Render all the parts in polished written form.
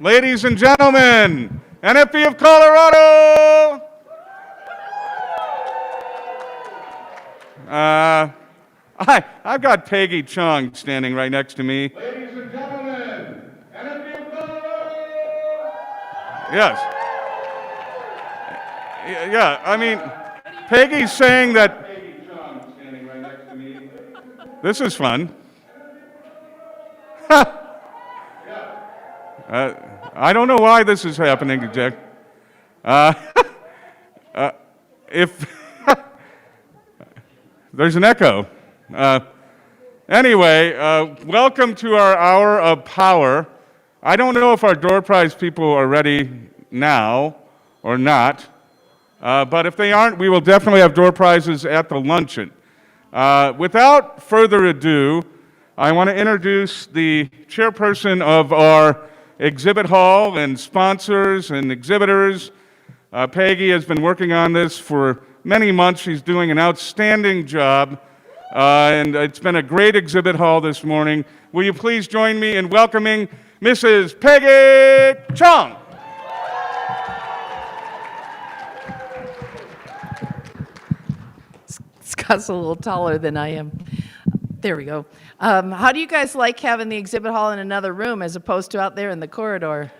Ladies and gentlemen, NFB of Colorado! I've got Peggy Chung standing right next to me. Ladies and gentlemen, NFB of Colorado! Yes. Yeah, I mean, Peggy's saying that... Peggy Chung standing right next to me. This is fun. I don't know why this is happening, Jack. If there's an echo. Anyway, welcome to our Hour of Power. I don't know if our door prize people are ready now or not, but if they aren't, we will definitely have door prizes at the luncheon. Without further ado, I want to introduce the chairperson of our exhibit hall and sponsors and exhibitors. Peggy has been working on this for many months. She's doing an outstanding job, and it's been a great exhibit hall this morning. Will you please join me in welcoming Mrs. Peggy Chung? Scott's a little taller than I am. There we go. How do you guys like having the exhibit hall in another room as opposed to out there in the corridor?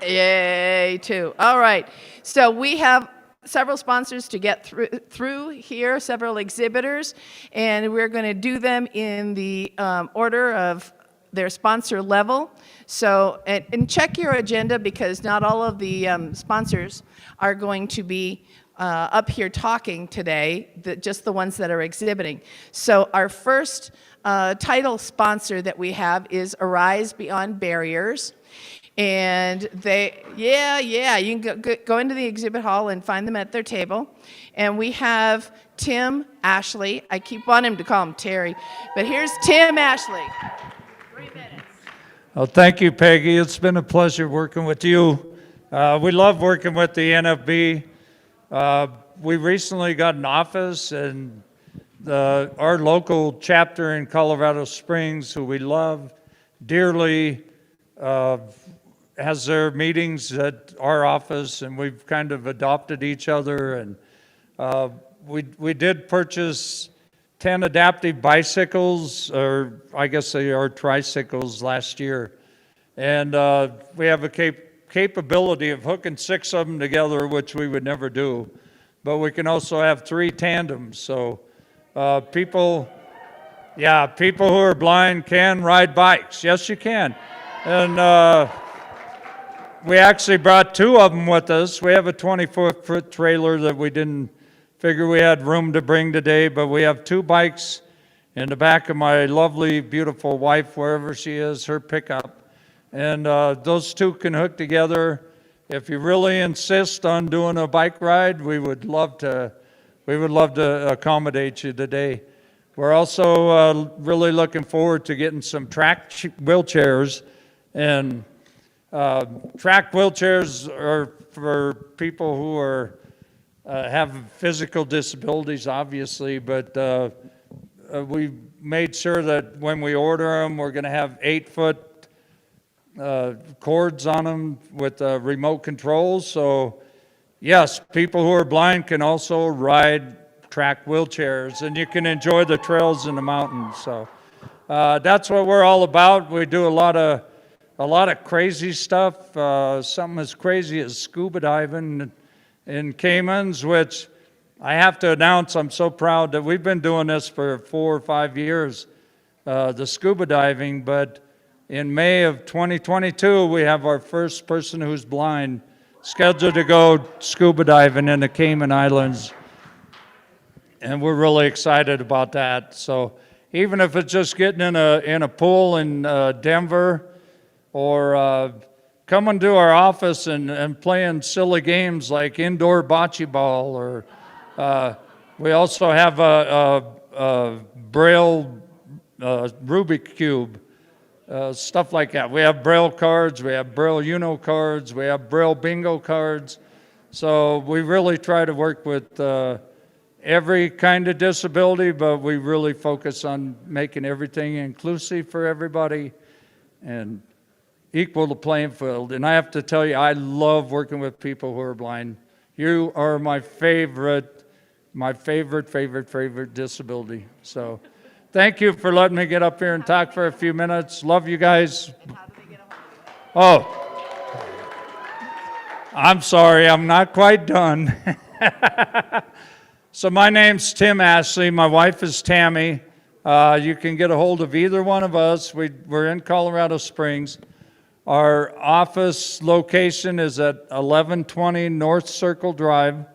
Yay, too. All right. So we have several sponsors to get through here, several exhibitors, and we're going to do them in the order of their sponsor level. So, and check your agenda because not all of the sponsors are going to be up here talking today, just the ones that are exhibiting. So our first title sponsor that we have is Arise Beyond Barriers. And they, you can go into the exhibit hall and find them at their table. And we have Tim Ashley. I keep wanting to call him Terry, but here's Tim Ashley. 3 minutes. Well, thank you, Peggy. It's been a pleasure working with you. We love working with the NFB. We recently got an office, and our local chapter in Colorado Springs, who we love dearly, has their meetings at our office, and we've kind of adopted each other. And we did purchase 10 adaptive bicycles, or I guess they are tricycles, last year. And we have a capability of hooking 6 of them together, which we would never do. But we can also have 3 tandems. So people who are blind can ride bikes. Yes, you can. And we actually brought 2 of them with us. We have a 24-foot trailer that we didn't figure we had room to bring today, but we have 2 bikes in the back of my lovely, beautiful wife, wherever she is, her pickup. And those 2 can hook together. If you really insist on doing a bike ride, we would love to accommodate you today. We're also really looking forward to getting some track wheelchairs. And track wheelchairs are for people who are have physical disabilities, obviously, but we made sure that when we order them, we're going to have 8-foot cords on them with remote controls. So yes, people who are blind can also ride track wheelchairs, and you can enjoy the trails in the mountains. So that's what we're all about. We do a lot of crazy stuff, something as crazy as scuba diving in Caymans, which I have to announce, I'm so proud that we've been doing this for 4 or 5 years, the scuba diving, but in May of 2022, we have our first person who's blind scheduled to go scuba diving in the Cayman Islands. And we're really excited about that. So even if it's just getting in a pool in Denver, or coming to our office and playing silly games like indoor bocce ball, or we also have a Braille Rubik Cube. Stuff like that. We have Braille cards, we have Braille Uno cards, we have Braille bingo cards. So we really try to work with every kind of disability, but we really focus on making everything inclusive for everybody. and equal the playing field. And I have to tell you, I love working with people who are blind. You are my favorite disability. So thank you for letting me get up here and talk for a few minutes. Love you guys. Oh, I'm sorry, I'm not quite done. So my name's Tim Ashley. My wife is Tammy. You can get a hold of either one of us. We're in Colorado Springs. Our office location is at 1120 North Circle Drive,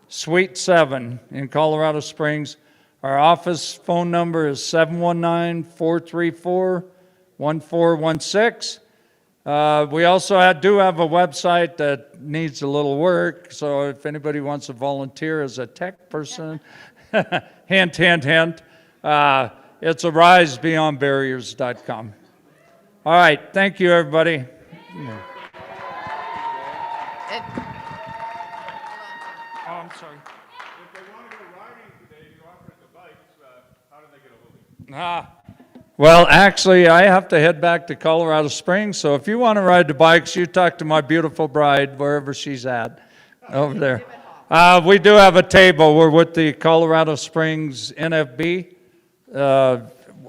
Suite 7 in Colorado Springs. Our office phone number is 719-434-1416. We also do have a website that needs a little work, so if anybody wants to volunteer as a tech person, hint, hint, hint, it's arisebeyondbarriers.com. All right, thank you, everybody. And- Oh, I'm sorry. If they want to go riding today, you offered the bikes, how do they get a hold of you? Well, actually, I have to head back to Colorado Springs, so if you want to ride the bikes, you talk to my beautiful bride, wherever she's at, over there. We do have a table. We're with the Colorado Springs NFB,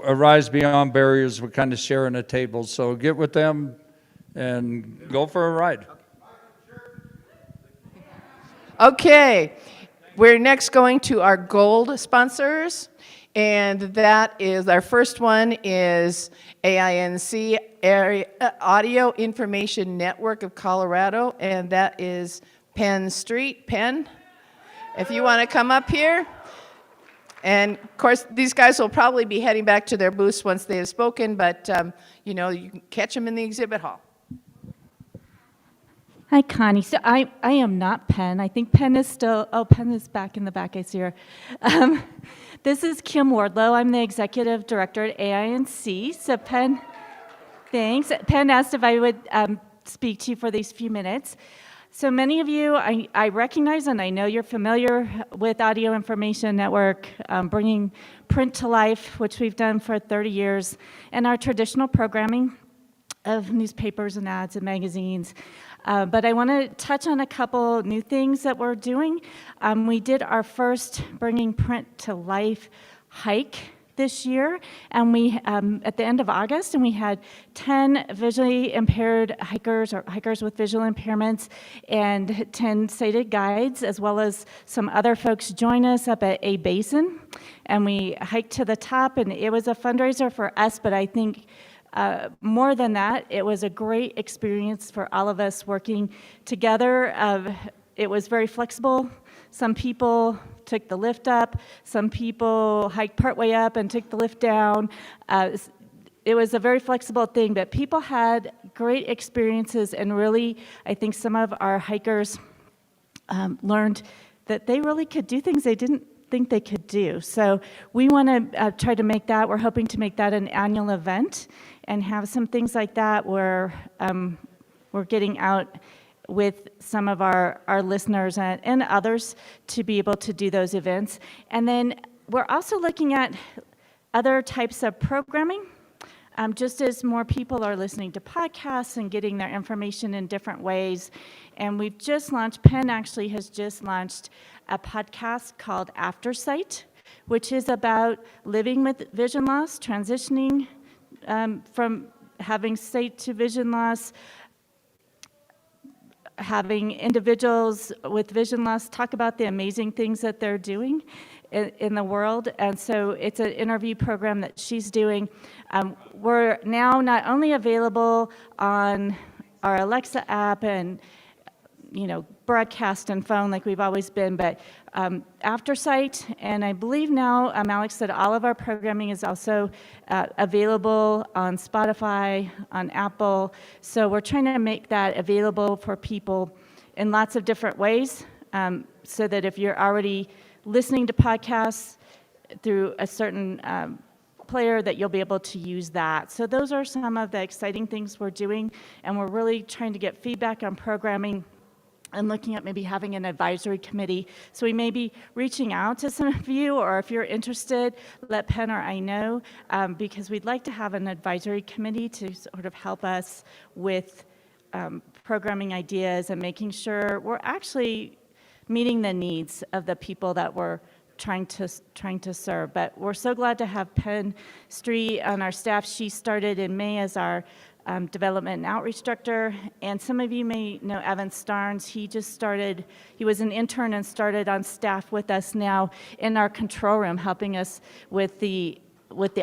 Arise Beyond Barriers. We're kind of sharing a table, so get with them and go for a ride. Okay, we're next going to our gold sponsors, and that is, our first one is AINC, Audio Information Network of Colorado, and that is Penn Street. Penn, if you want to come up here. And of course, these guys will probably be heading back to their booths once they have spoken, but you know, you can catch them in the exhibit hall. Hi, Connie. So I am not Penn. I think Penn is still, Penn is back in the back, I see her. This is Kim Wardlow. I'm the executive director at AINC. So Penn, thanks. Penn asked if I would speak to you for these few minutes. So many of you, I recognize and I know you're familiar with Audio Information Network, bringing print to life, which we've done for 30 years, and our traditional programming of newspapers and ads and magazines. But I want to touch on a couple new things that we're doing. We did our first Bringing Print to Life hike this year, and we at the end of August, and we had 10 visually impaired hikers or hikers with visual impairments and 10 sighted guides, as well as some other folks join us up at A Basin, and we hiked to the top, and it was a fundraiser for us, but I think more than that, it was a great experience for all of us working together. It was very flexible. Some people took the lift up, some people hiked partway up and took the lift down. It was a very flexible thing, but people had great experiences, and really, I think some of our hikers learned that they really could do things they didn't think they could do. So we want to try to make that, we're hoping to make that an annual event and have some things like that where we're getting out with some of our listeners and others to be able to do those events. And then we're also looking at other types of programming. Just as more people are listening to podcasts and getting their information in different ways. And we've just launched, Penn actually has just launched a podcast called Aftersight, which is about living with vision loss, transitioning from having sight to vision loss, having individuals with vision loss talk about the amazing things that they're doing in the world. And so it's an interview program that she's doing. We're now not only available on our Alexa app and broadcast and phone like we've always been, but Aftersight, and I believe now, Alex said all of our programming is also available on Spotify, on Apple, so we're trying to make that available for people in lots of different ways, so that if you're already listening to podcasts through a certain player, that you'll be able to use that. So those are some of the exciting things we're doing, and we're really trying to get feedback on programming and looking at maybe having an advisory committee. So we may be reaching out to some of you, or if you're interested, let Penn or I know, because we'd like to have an advisory committee to sort of help us with programming ideas and making sure we're actually meeting the needs of the people that we're trying to serve. But we're so glad to have Penn Street on our staff. She started in May as our development and outreach director, and some of you may know Evan Starnes. He was an intern and started on staff with us now in our control room, helping us with the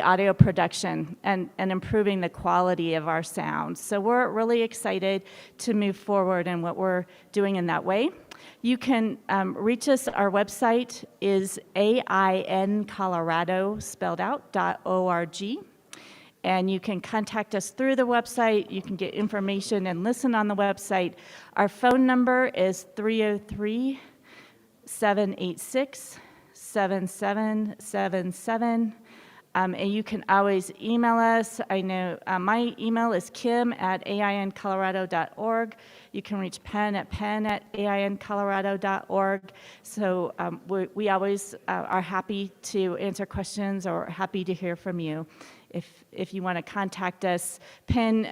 audio production and improving the quality of our sound. So we're really excited to move forward in what we're doing in that way. You can reach us. Our website is aincolorado, spelled out, .org. And you can contact us through the website. You can get information and listen on the website. Our phone number is 303-786-7777. And you can always email us. I know my email is kim@aincolorado.org. You can reach Penn at aincolorado.org. So we always are happy to answer questions or happy to hear from you. If you want to contact us, Penn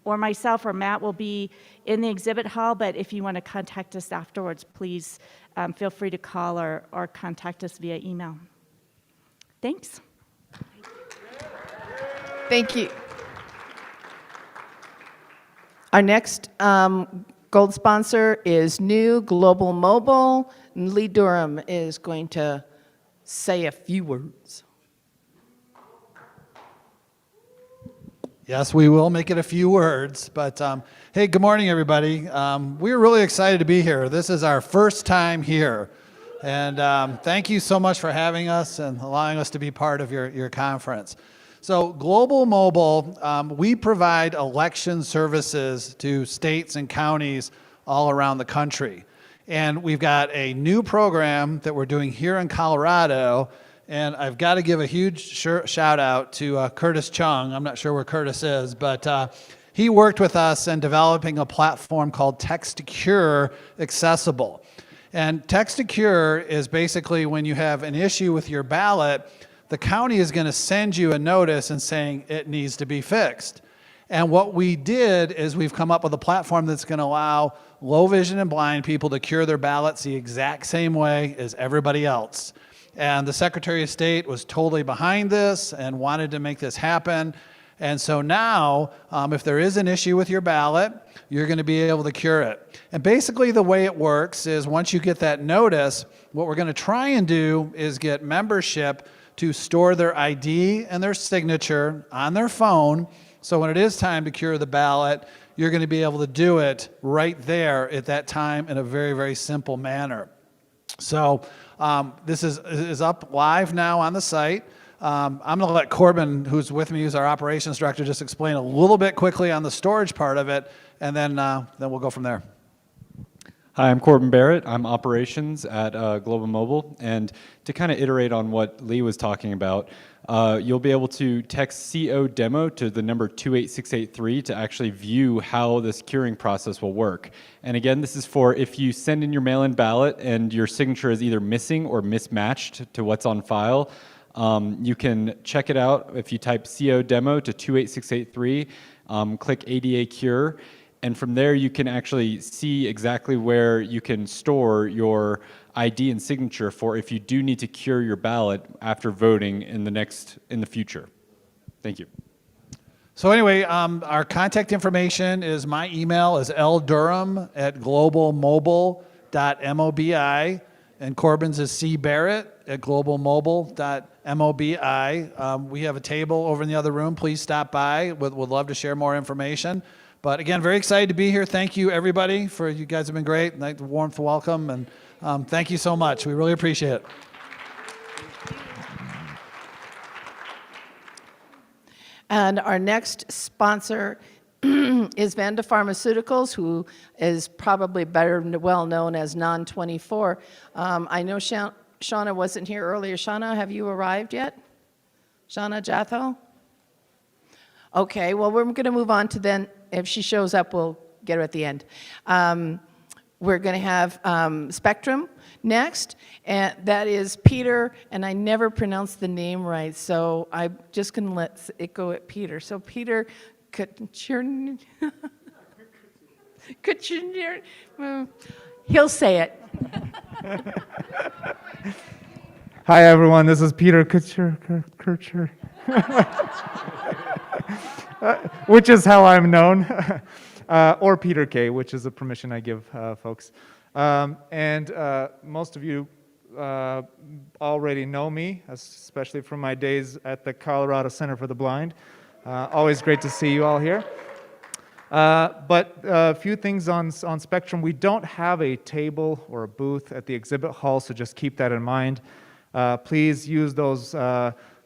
or myself or Matt will be in the exhibit hall, but if you want to contact us afterwards, please feel free to call or contact us via email. Thanks. Thank you. Our next gold sponsor is New Global Mobile. Lee Durham is going to say a few words. Yes, we will make it a few words, but hey, good morning, everybody. We're really excited to be here. This is our first time here, and thank you so much for having us and allowing us to be part of your conference. So Global Mobile, we provide election services to states and counties all around the country, and we've got a new program that we're doing here in Colorado. And I've got to give a huge shout out to Curtis Chung. I'm not sure where Curtis is, but he worked with us in developing a platform called Text to Cure Accessible. And Text to Cure is basically when you have an issue with your ballot, the county is going to send you a notice and saying it needs to be fixed. And what we did is we've come up with a platform that's going to allow low vision and blind people to cure their ballots the exact same way as everybody else. And the Secretary of State was totally behind this and wanted to make this happen. And so now, if there is an issue with your ballot, you're going to be able to cure it. And basically the way it works is once you get that notice, what we're going to try and do is get membership to store their ID and their signature on their phone. So when it is time to cure the ballot, you're going to be able to do it right there at that time in a very, very simple manner. So this is up live now on the site. I'm going to let Corbin, who's with me, who's our operations director, just explain a little bit quickly on the storage part of it, and then we'll go from there. Hi, I'm Corbin Barrett. I'm operations at Global Mobile, and to kind of iterate on what Lee was talking about, you'll be able to text CO demo to the number 28683 to actually view how this curing process will work. And again, this is for if you send in your mail-in ballot and your signature is either missing or mismatched to what's on file, you can check it out if you type CO demo to 28683, click ADA Cure, and from there you can actually see exactly where you can store your ID and signature for if you do need to cure your ballot after voting in the future. Thank you. So anyway, our contact information is, my email is ldurham@globalmobile.mobi, and Corbin's is cbarrett@globalmobile.mobi. We have a table over in the other room. Please stop by. Would love to share more information. But again, very excited to be here. Thank you, everybody, you guys have been great. Like the warmth welcome, and thank you so much. We really appreciate it. And our next sponsor is Vanda Pharmaceuticals, who is probably well known as Non-24. I know Shauna wasn't here earlier. Shauna, have you arrived yet? Shauna Jatho? Okay, well, we're going to move on to then, if she shows up, we'll get her at the end. we're going to have Spectrum next, and that is Peter, and I never pronounced the name right, so I'm just going to let it go at Peter. So Peter Kuchern, he'll say it. Hi, everyone. This is Peter Kircher, which is how I'm known, or Peter K, which is a permission I give folks. And most of you already know me, especially from my days at the Colorado Center for the Blind. Always great to see you all here. But a few things on Spectrum. We don't have a table or a booth at the exhibit hall, so just keep that in mind. Please use those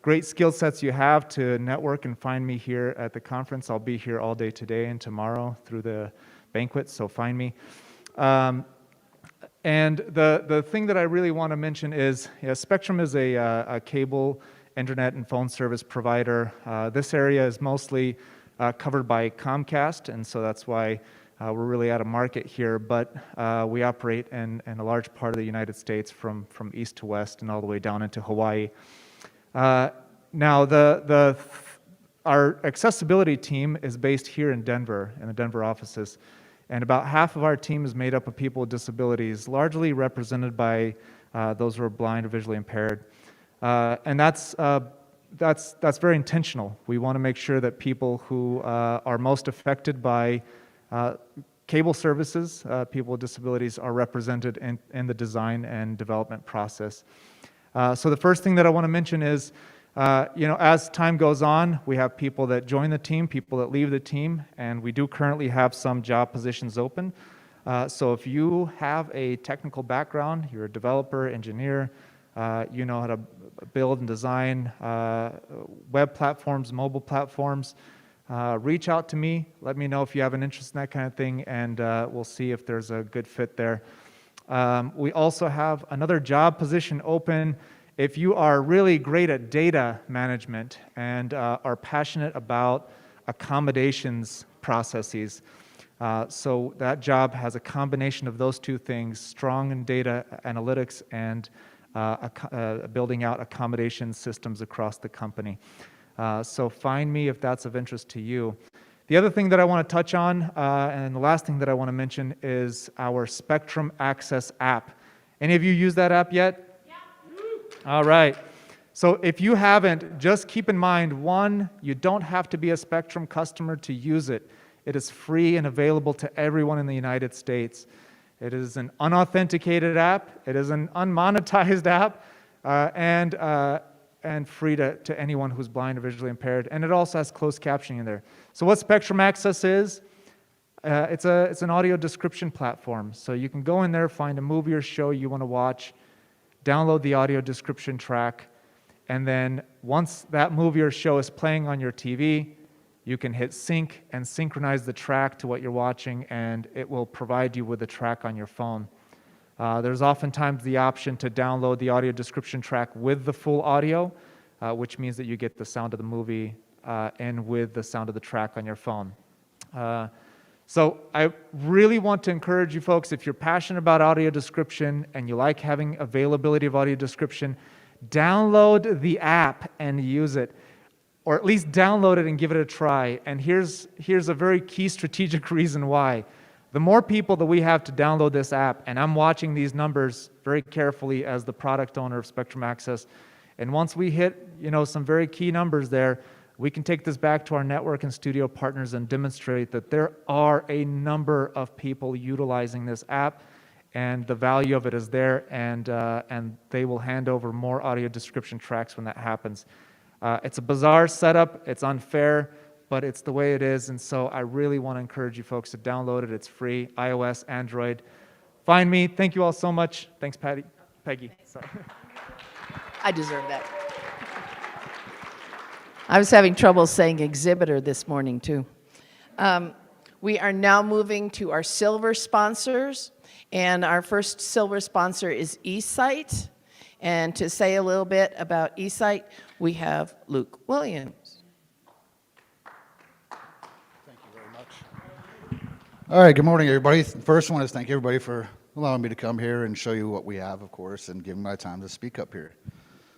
great skill sets you have to network and find me here at the conference. I'll be here all day today and tomorrow through the banquet, so find me. And the thing that I really want to mention is, Spectrum is a cable, internet, and phone service provider. This area is mostly covered by Comcast, and so that's why we're really out of market here, but we operate in a large part of the United States from east to west and all the way down into Hawaii. Now, our accessibility team is based here in Denver, in the Denver offices, and about half of our team is made up of people with disabilities, largely represented by those who are blind or visually impaired. And that's very intentional. We want to make sure that people who are most affected by cable services, people with disabilities, are represented in the design and development process. So the first thing that I want to mention is, as time goes on, we have people that join the team, people that leave the team, and we do currently have some job positions open. So if you have a technical background, you're a developer, engineer, you know how to build and design web platforms, mobile platforms, reach out to me. Let me know if you have an interest in that kind of thing, and we'll see if there's a good fit there. We also have another job position open. If you are really great at data management and are passionate about accommodations processes, so that job has a combination of those two things, strong in data analytics and building out accommodation systems across the company. So find me if that's of interest to you. The other thing that I want to touch on, and the last thing that I want to mention, is our Spectrum Access app. Any of you use that app yet? Yeah. All right. So if you haven't, just keep in mind, one, you don't have to be a Spectrum customer to use it. It is free and available to everyone in the United States. It is an unauthenticated app. It is an unmonetized app, and free to anyone who's blind or visually impaired. And it also has closed captioning in there. So what Spectrum Access is, it's an audio description platform. So you can go in there, find a movie or show you want to watch, download the audio description track, and then once that movie or show is playing on your TV, you can hit sync and synchronize the track to what you're watching, and it will provide you with the track on your phone. There's oftentimes the option to download the audio description track with the full audio, which means that you get the sound of the movie and with the sound of the track on your phone. So I really want to encourage you folks, if you're passionate about audio description and you like having availability of audio description, download the app and use it, or at least download it and give it a try. And here's a very key strategic reason why. The more people that we have to download this app, and I'm watching these numbers very carefully as the product owner of Spectrum Access, and once we hit some very key numbers there, we can take this back to our network and studio partners and demonstrate that there are a number of people utilizing this app, and the value of it is there, and they will hand over more audio description tracks when that happens. It's a bizarre setup, it's unfair, but it's the way it is, and so I really want to encourage you folks to download it. It's free, iOS, Android. Find me. Thank you all so much. Thanks, Peggy. Sorry. I deserve that. I was having trouble saying exhibitor this morning, too. We are now moving to our silver sponsors, and our first silver sponsor is eSight. And to say a little bit about eSight, we have Luke Williams. All right, good morning, everybody. First, I want to thank everybody for allowing me to come here and show you what we have, of course, and give me my time to speak up here.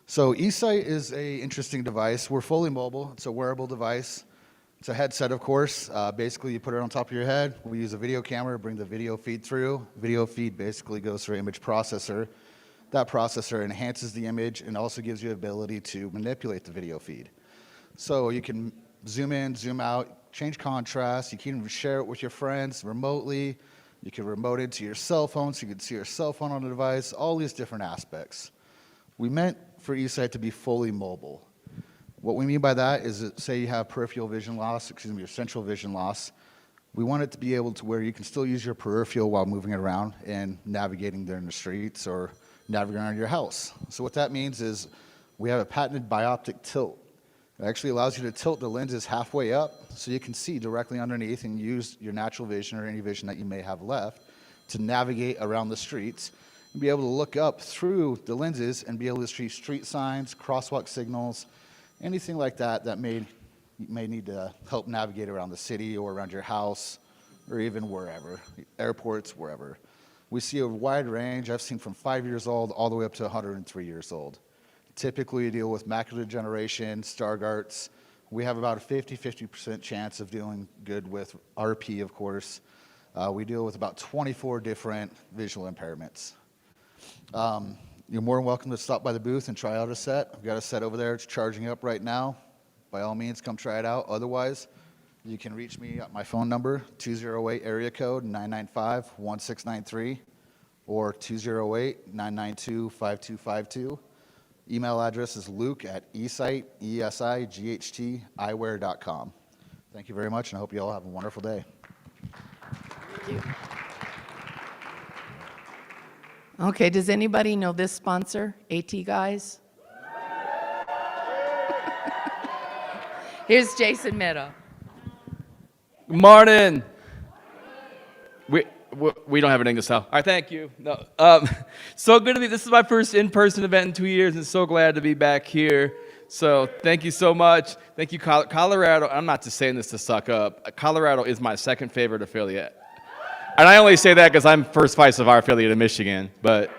So eSight is a interesting device. We're fully mobile. It's a wearable device. It's a headset, of course. Basically, you put it on top of your head. We use a video camera, bring the video feed through. Video feed basically goes through an image processor. That processor enhances the image and also gives you the ability to manipulate the video feed. So you can zoom in, zoom out, change contrast. You can even share it with your friends remotely. You can remote it to your cell phone so you can see your cell phone on the device, all these different aspects. We meant for eSight to be fully mobile. What we mean by that is that, say you have peripheral vision loss, or central vision loss, we want it to be able to where you can still use your peripheral while moving it around and navigating there in the streets or navigating around your house. So what that means is we have a patented bioptic tilt. It actually allows you to tilt the lenses halfway up so you can see directly underneath and use your natural vision or any vision that you may have left to navigate around the streets and be able to look up through the lenses and be able to see street signs, crosswalk signals, anything like that that you may need to help navigate around the city or around your house or even wherever, airports, wherever. We see a wide range. I've seen from 5 years old all the way up to 103 years old. Typically, you deal with macular degeneration, Stargardt's. We have about a 50% chance of dealing good with RP, of course. We deal with about 24 different visual impairments. You're more than welcome to stop by the booth and try out a set. I've got a set over there. It's charging up right now. By all means, come try it out. Otherwise, you can reach me at my phone number, 208 area code 995-1693 or 208-992-5252. Email address is luke@esight, E-S-I-G-H-T, eyewear.com. Thank you very much, and I hope you all have a wonderful day. Thank you. Okay, does anybody know this sponsor, AT Guys? Here's Jason Meadow. Good morning. We don't have an English style. All right, thank you. No, so good to be. This is my first in-person event in 2 years, and so glad to be back here. So thank you so much. Thank you, Colorado. I'm not just saying this to suck up. Colorado is my second favorite affiliate, and I only say that because I'm first vice of our affiliate in Michigan. But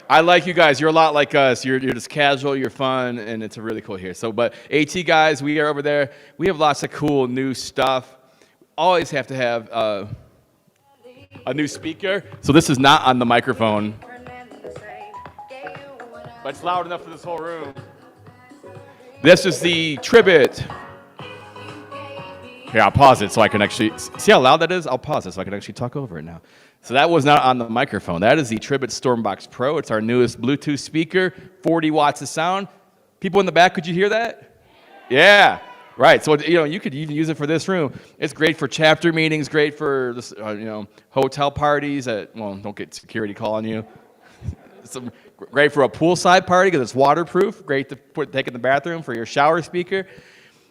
I like you guys. You're a lot like us. You're just casual. You're fun, and it's really cool here. So, but AT Guys, we are over there. We have lots of cool new stuff. Always have to have a new speaker. So this is not on the microphone, but it's loud enough for this whole room. This is the Tribit. Here, I'll pause it so I can actually, see how loud that is? I'll pause it so I can actually talk over it now. So that was not on the microphone. That is the Tribit Stormbox Pro. It's our newest Bluetooth speaker, 40 watts of sound. People in the back, could you hear that? Yeah. Right, so you could even use it for this room. It's great for chapter meetings, great for this, hotel parties. Don't get security calling you. It's great for a poolside party because it's waterproof. Great to take in the bathroom for your shower speaker.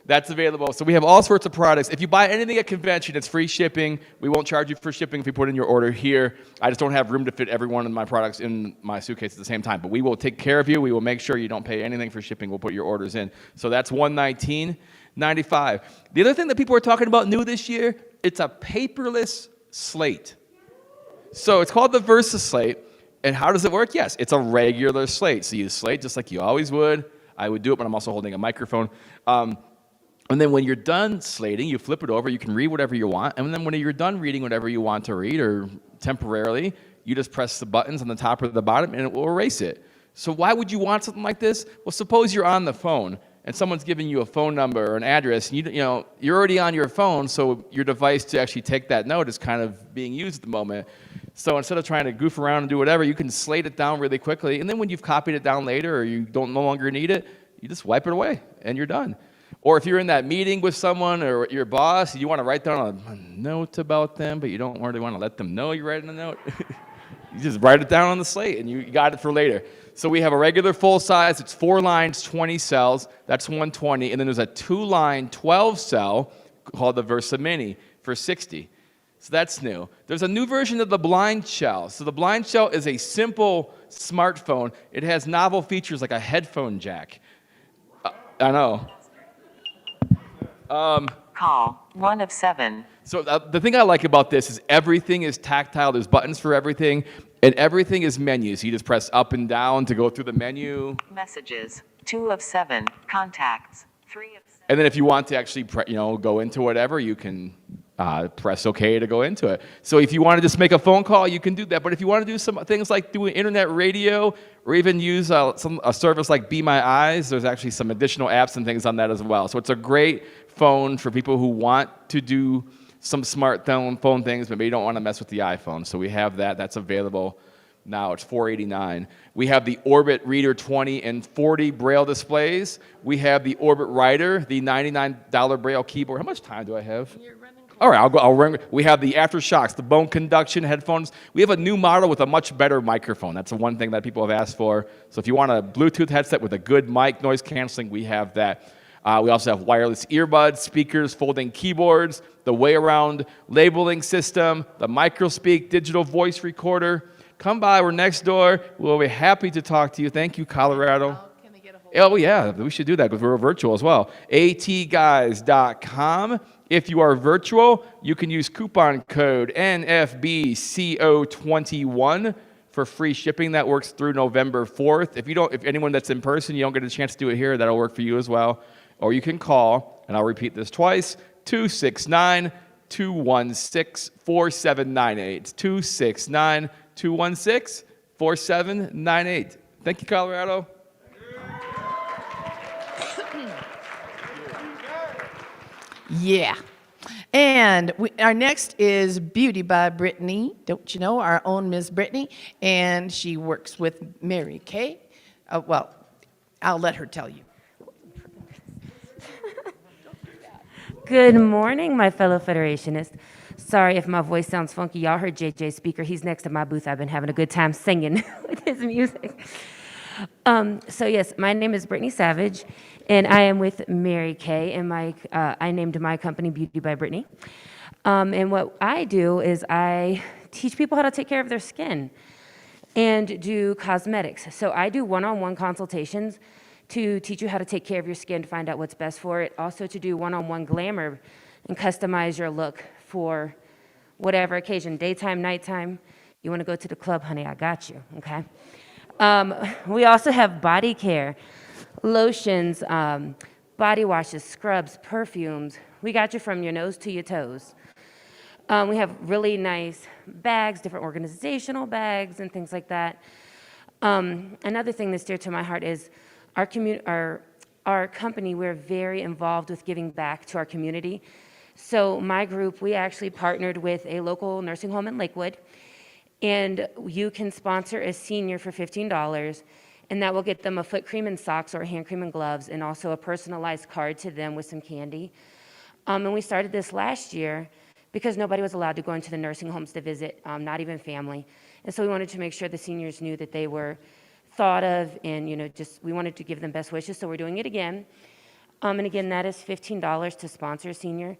That's available. So we have all sorts of products. If you buy anything at convention, it's free shipping. We won't charge you for shipping if you put in your order here. I just don't have room to fit every one of my products in my suitcase at the same time. But we will take care of you. We will make sure you don't pay anything for shipping. We'll put your orders in. So that's $119.95. The other thing that people are talking about new this year, it's a paperless slate. So it's called the Versa Slate. And how does it work? Yes, it's a regular slate. So you slate just like you always would. I would do it, but I'm also holding a microphone. And then when you're done slating, you flip it over. You can read whatever you want. And then when you're done reading whatever you want to read, or temporarily, you just press the buttons on the top or the bottom, and it will erase it. So why would you want something like this? Well, suppose you're on the phone, and someone's giving you a phone number or an address, and you're already on your phone, so your device to actually take that note is kind of being used at the moment. So instead of trying to goof around and do whatever, you can slate it down really quickly, and then when you've copied it down later or you no longer need it, you just wipe it away, and you're done. Or if you're in that meeting with someone or your boss, you want to write down a note about them, but you don't really want to let them know you're writing a note. You just write it down on the slate, and you got it for later. So we have a regular full size. It's 4 lines, 20 cells. That's $120. And then there's a 2-line, 12 cell called the Versa Mini for $60. So that's new. There's a new version of the Blind Shell. So the Blind Shell is a simple smartphone. It has novel features like a headphone jack. I know. Call 1 of 7. So the thing I like about this is everything is tactile. There's buttons for everything, and everything is menus. You just press up and down to go through the menu. Messages, 2 of 7. Contacts, 3 of 7. And then if you want to actually, go into whatever, you can press OK to go into it. So if you want to just make a phone call, you can do that. But if you want to do some things like doing internet radio or even use a service like Be My Eyes, there's actually some additional apps and things on that as well. So it's a great phone for people who want to do some phone things, but maybe you don't want to mess with the iPhone. So we have that. That's available now. It's $489. We have the Orbit Reader 20 and 40 Braille displays. We have the Orbit Writer, the $99 Braille keyboard. How much time do I have? All right, I'll run. We have the Aftershocks, the bone conduction headphones. We have a new model with a much better microphone. That's the one thing that people have asked for. So if you want a Bluetooth headset with a good mic, noise canceling, we have that. We also have wireless earbuds, speakers, folding keyboards, the way around labeling system, the MicroSpeak digital voice recorder. Come by, we're next door. We'll be happy to talk to you. Thank you, Colorado. Can they get a hold Oh, yeah, we should do that because we're virtual as well. atguys.com. If you are virtual, you can use coupon code NFBCO21 for free shipping. That works through November 4th. If anyone that's in person, you don't get a chance to do it here, that'll work for you as well. Or you can call, and I'll repeat this twice, 269-216-4798. 269-216-4798. Thank you, Colorado. Yeah. And our next is Beauty by Brittany. Don't you know, our own Miss Brittany. And she works with Mary Kay. Well, I'll let her tell you. Good morning, my fellow Federationists. Sorry if my voice sounds funky. Y'all heard JJ Speaker. He's next to my booth. I've been having a good time singing with his music. So yes, my name is Brittany Savage, and I am with Mary Kay, and I named my company Beauty by Brittany. And what I do is I teach people how to take care of their skin and do cosmetics. So I do one-on-one consultations to teach you how to take care of your skin, to find out what's best for it. Also to do one-on-one glamour and customize your look for whatever occasion, daytime, nighttime. You want to go to the club, honey, I got you, okay? We also have body care, lotions, body washes, scrubs, perfumes. We got you from your nose to your toes. We have really nice bags, different organizational bags and things like that. Another thing that's dear to my heart is our company, we're very involved with giving back to our community. So my group, we actually partnered with a local nursing home in Lakewood, and you can sponsor a senior for $15, and that will get them a foot cream and socks or a hand cream and gloves, and also a personalized card to them with some candy. And we started this last year because nobody was allowed to go into the nursing homes to visit, not even family. And so we wanted to make sure the seniors knew that they were thought of, and we wanted to give them best wishes, so we're doing it again. And again, that is $15 to sponsor a senior.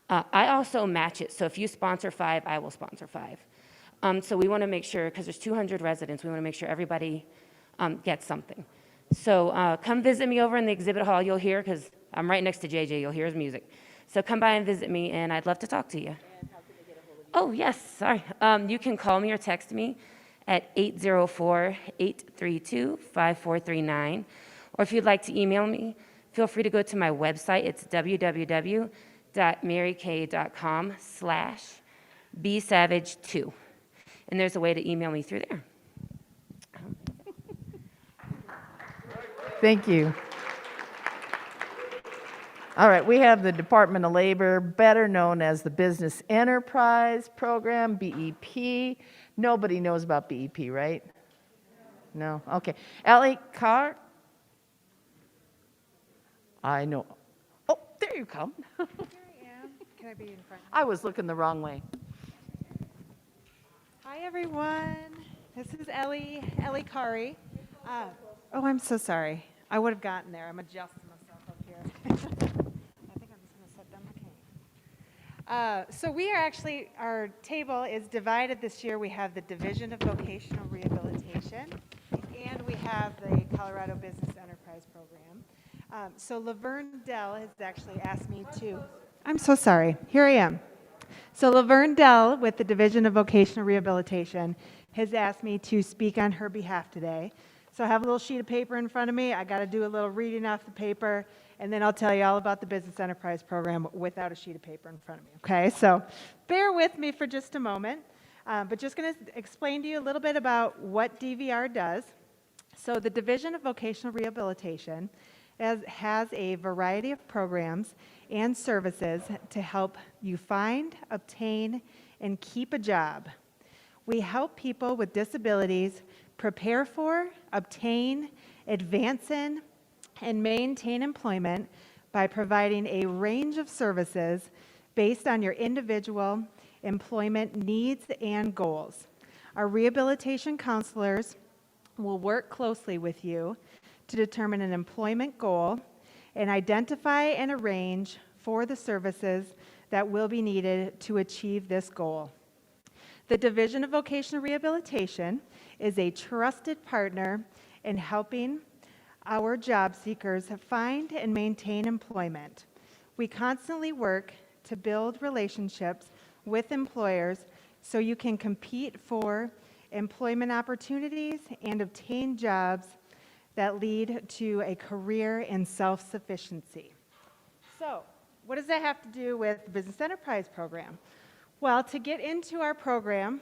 I also match it, so if you sponsor 5, I will sponsor 5. So we want to make sure, because there's 200 residents, we want to make sure everybody gets something. So come visit me over in the exhibit hall. You'll hear, because I'm right next to JJ, you'll hear his music. So come by and visit me, and I'd love to talk to you. And how can they get a hold of you? Oh, yes, sorry. You can call me or text me at 804-832-5439. Or if you'd like to email me, feel free to go to my website. It's www.marykay.com/bsavage2. And there's a way to email me through there. Thank you. All right, we have the Department of Labor, better known as the Business Enterprise Program, BEP. Nobody knows about BEP, right? No? Okay. Ellie Carr? I know. Oh, there you come. Here I am. Can I be in front? I was looking the wrong way. Hi, everyone. This is Ellie Kari. Oh, I'm so sorry. I would have gotten there. I'm adjusting myself up here. I think I'm just going to sit down. Okay. So we are actually, our table is divided this year. We have the Division of Vocational Rehabilitation, and we have the Colorado Business Enterprise Program. So Laverne Dell has actually asked me to, I'm so sorry. Here I am. So Laverne Dell with the Division of Vocational Rehabilitation has asked me to speak on her behalf today. So I have a little sheet of paper in front of me. I got to do a little reading off the paper, and then I'll tell you all about the Business Enterprise Program without a sheet of paper in front of me, okay? So bear with me for just a moment, but just going to explain to you a little bit about what DVR does. So the Division of Vocational Rehabilitation has a variety of programs and services to help you find, obtain, and keep a job. We help people with disabilities prepare for, obtain, advance in, and maintain employment by providing a range of services based on your individual employment needs and goals. Our rehabilitation counselors will work closely with you to determine an employment goal and identify and arrange for the services that will be needed to achieve this goal. The Division of Vocational Rehabilitation is a trusted partner in helping our job seekers find and maintain employment. We constantly work to build relationships with employers so you can compete for employment opportunities and obtain jobs that lead to a career in self-sufficiency. So, what does that have to do with the Business Enterprise Program? Well, to get into our program,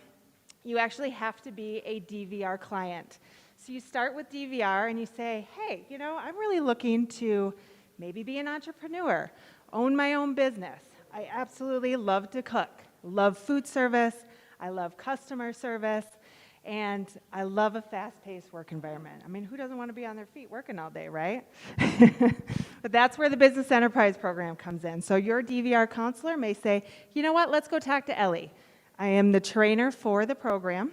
you actually have to be a DVR client. So you start with DVR and you say, hey, you know, I'm really looking to maybe be an entrepreneur, own my own business. I absolutely love to cook, love food service, I love customer service, and I love a fast-paced work environment. I mean, who doesn't want to be on their feet working all day, right? But that's where the Business Enterprise Program comes in. So your DVR counselor may say, you know what, let's go talk to Ellie. I am the trainer for the program,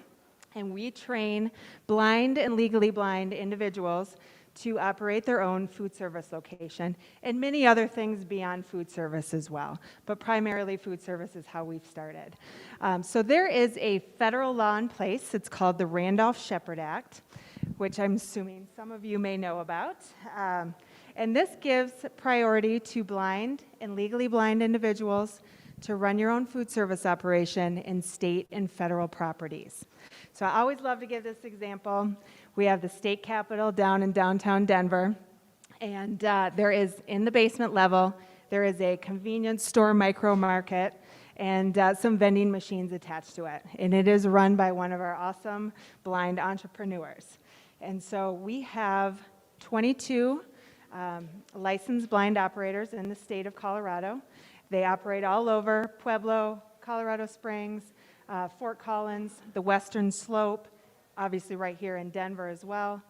and we train blind and legally blind individuals to operate their own food service location and many other things beyond food service as well. But primarily food service is how we've started. So there is a federal law in place. It's called the Randolph-Shepard Act, which I'm assuming some of you may know about. And this gives priority to blind and legally blind individuals to run your own food service operation in state and federal properties. So I always love to give this example. We have the state capitol down in downtown Denver, and there is, in the basement level, there is a convenience store micro market and some vending machines attached to it. And it is run by one of our awesome blind entrepreneurs. And so we have 22 licensed blind operators in the state of Colorado. They operate all over Pueblo, Colorado Springs, Fort Collins, the Western Slope, obviously right here in Denver as well.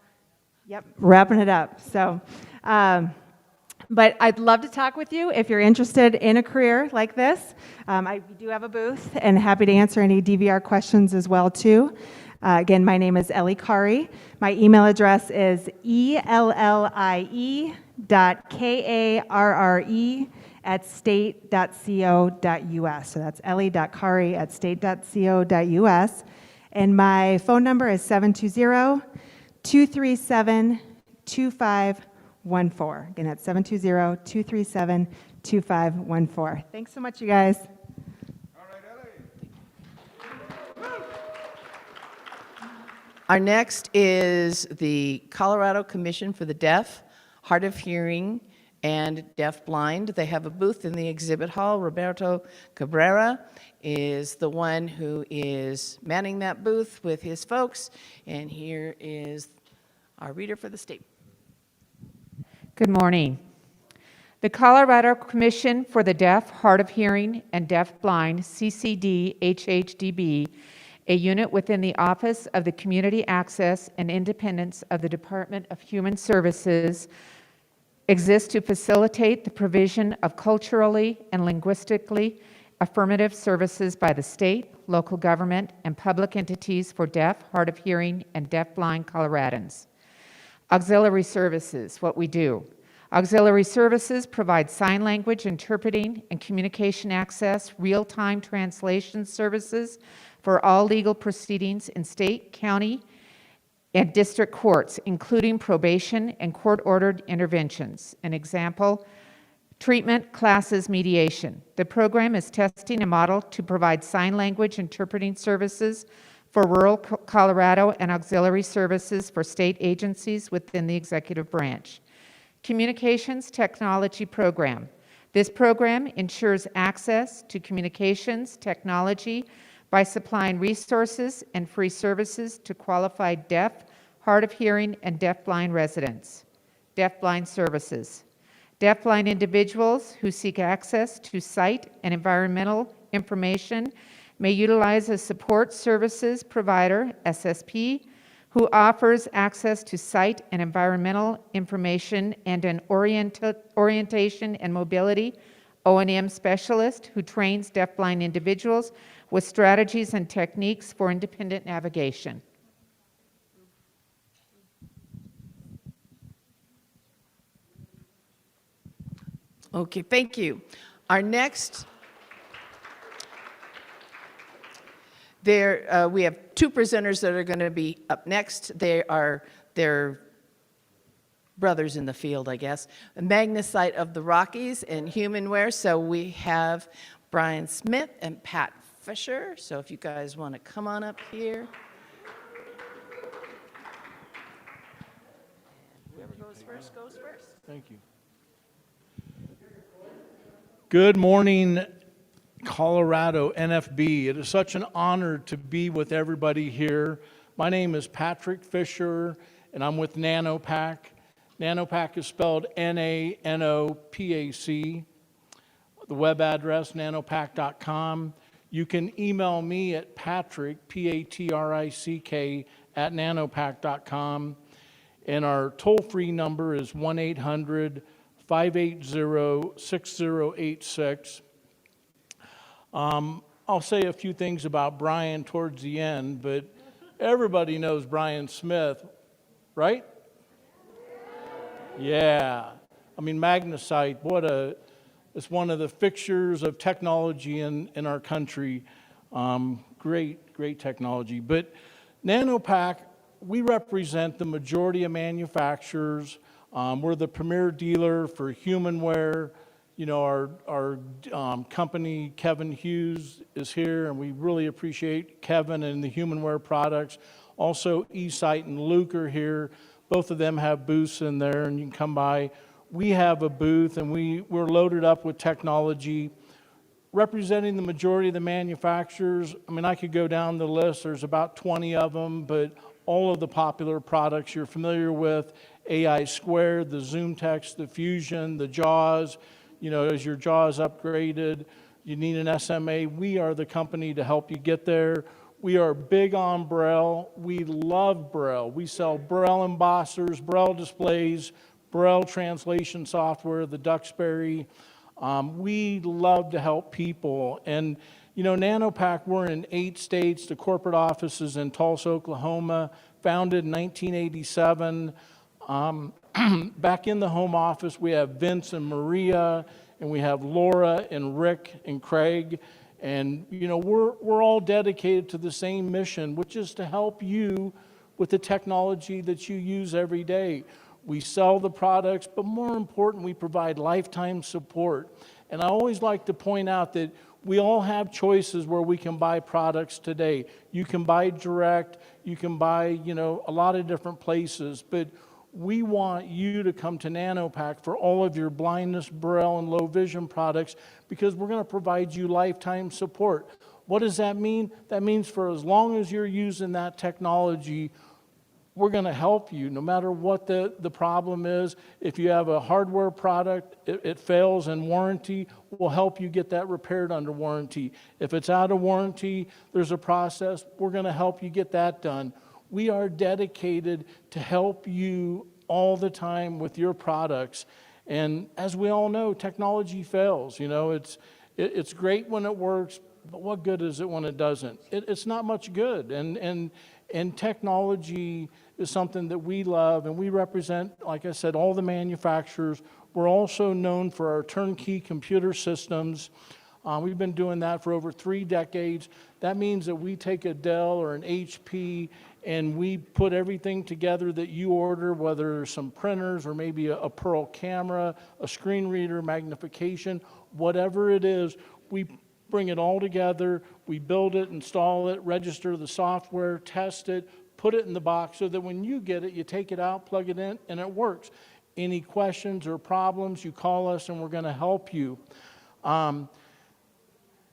Yep, wrapping it up. So, but I'd love to talk with you if you're interested in a career like this. I do have a booth and happy to answer any DVR questions as well too. Again, my name is Ellie Kari. My email address is ellie.karre@state.co.us. So that's ellie.kari@state.co.us. And my phone number is 720-237-2514. Again, that's 720-237-2514. Thanks so much, you guys. Our next is the Colorado Commission for the Deaf, Hard of Hearing, and Deaf-Blind. They have a booth in the exhibit hall. Roberto Cabrera is the one who is manning that booth with his folks, and here is our reader for the state. Good morning. The Colorado Commission for the Deaf, Hard of Hearing, and Deaf-Blind, CCD-HHDB, a unit within the Office of the Community Access and Independence of the Department of Human Services, exists to facilitate the provision of culturally and linguistically affirmative services by the state, local government, and public entities for deaf, hard of hearing, and deaf-blind Coloradans. Auxiliary services, what we do. Auxiliary services provide sign language interpreting and communication access, real-time translation services for all legal proceedings in state, county, and district courts, including probation and court-ordered interventions. An example, Treatment Classes Mediation. The program is testing a model to provide sign language interpreting services for rural Colorado and auxiliary services for state agencies within the executive branch. Communications Technology Program. This program ensures access to communications technology by supplying resources and free services to qualified deaf, hard of hearing, and deafblind residents. Deafblind services. Deafblind individuals who seek access to site and environmental information may utilize a support services provider, SSP, who offers access to site and environmental information, and an orientation and mobility O&M specialist who trains deafblind individuals with strategies and techniques for independent navigation. Okay, thank you. Our next, we have two presenters that are going to be up next. They're brothers in the field, I guess. Magnesite of the Rockies and Humanware. So we have Brian Smith and Pat Fisher. So if you guys want to come on up here. Whoever goes first, goes first. Thank you. Good morning, Colorado NFB. It is such an honor to be with everybody here. My name is Patrick Fisher, and I'm with NanoPac. NanoPac is spelled NANOPAC. The web address, nanopac.com. You can email me at Patrick, Patrick, @nanopac.com. And our toll-free number is 1-800-580-6086. I'll say a few things about Brian towards the end, but everybody knows Brian Smith, right? Yeah. I mean, Magnesite, it's one of the fixtures of technology in our country. Great technology. But NanoPac, we represent the majority of manufacturers. We're the premier dealer for Humanware. You know, our company, Kevin Hughes, is here, and we really appreciate Kevin and the Humanware products. Also, eSight and Luke are here. Both of them have booths in there, and you can come by. We have a booth, and we're loaded up with technology. Representing the majority of the manufacturers, I mean, I could go down the list. There's about 20 of them, but all of the popular products you're familiar with, AI Squared, the ZoomText, the Fusion, the JAWS. You know, as your JAWS upgraded, you need an SMA. We are the company to help you get there. We are big on Braille. We love Braille. We sell Braille embossers, Braille displays, Braille translation software, the Duxbury. We love to help people. And, you know, NanoPac, we're in 8 states. The corporate office is in Tulsa, Oklahoma, founded in 1987. Back in the home office, we have Vince and Maria, and we have Laura and Rick and Craig. And, you know, we're all dedicated to the same mission, which is to help you with the technology that you use every day. We sell the products, but more important, we provide lifetime support. And I always like to point out that we all have choices where we can buy products today. You can buy direct, you can buy, you know, a lot of different places, but we want you to come to NanoPac for all of your blindness, Braille, and low vision products, because we're going to provide you lifetime support. What does that mean? That means for as long as you're using that technology, we're going to help you no matter what the problem is. If you have a hardware product, it fails in warranty, we'll help you get that repaired under warranty. If it's out of warranty, there's a process, we're going to help you get that done. We are dedicated to help you all the time with your products. And as we all know, technology fails. You know, it's great when it works, but what good is it when it doesn't? It's not much good. And technology is something that we love, and we represent, like I said, all the manufacturers. We're also known for our turnkey computer systems. We've been doing that for over 3 decades. That means that we take a Dell or an HP and we put everything together that you order, whether some printers or maybe a Pearl camera, a screen reader, magnification, whatever it is, we bring it all together, we build it, install it, register the software, test it, put it in the box so that when you get it, you take it out, plug it in, and it works. Any questions or problems, you call us and we're going to help you.